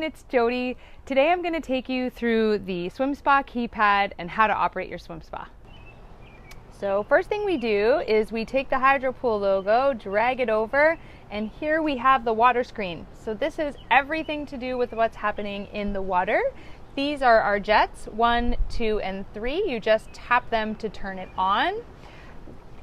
it's Jodie. Today I'm going to take you through the swim spa keypad and how to operate your swim spa. So first thing we do is we take the Hydropool logo, drag it over, and here we have the water screen. So this is everything to do with what's happening in the water. These are our jets, 1, 2, and 3. You just tap them to turn it on.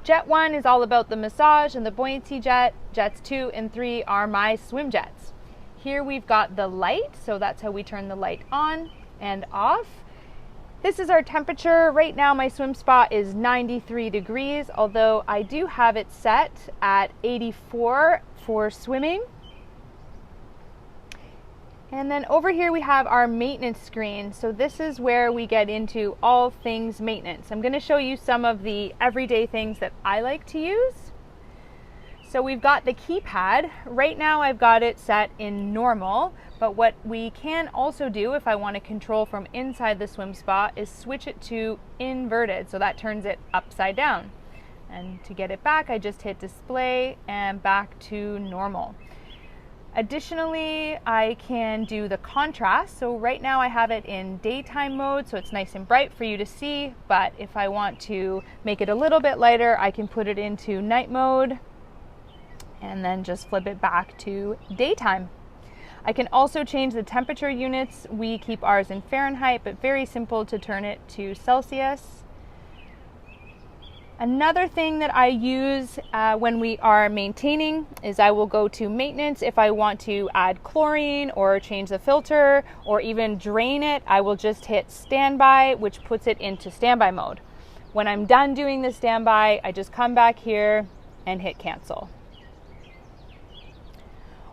Jet 1 is all about the massage and the buoyancy jet. Jets 2 and 3 are my swim jets. Here we've got the light, so that's how we turn the light on and off. This is our temperature. Right now my swim spa is 93 degrees, although I do have it set at 84 for swimming. And then over here we have our maintenance screen. So this is where we get into all things maintenance. I'm going to show you some of the everyday things that I like to use. So we've got the keypad. Right now I've got it set in normal, but what we can also do if I want to control from inside the swim spa is switch it to inverted. So that turns it upside down. And to get it back, I just hit display and back to normal. Additionally, I can do the contrast. So right now I have it in daytime mode, so it's nice and bright for you to see, but if I want to make it a little bit lighter, I can put it into night mode and then just flip it back to daytime. I can also change the temperature units. We keep ours in Fahrenheit, but very simple to turn it to Celsius. Another thing that I use when we are maintaining is I will go to maintenance. If I want to add chlorine or change the filter or even drain it, I will just hit standby, which puts it into standby mode. When I'm done doing the standby, I just come back here and hit cancel.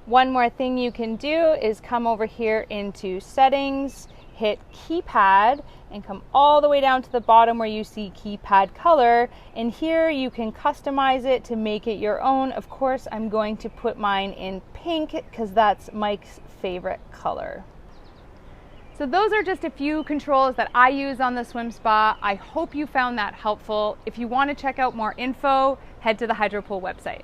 One more thing you can do is come over here into settings, hit keypad, and come all the way down to the bottom where you see keypad color. And here you can customize it to make it your own. Of course, I'm going to put mine in pink because that's Mike's favorite color. So those are just a few controls that I use on the swim spa. I hope you found that helpful. If you want to check out more info, head to the Hydropool website.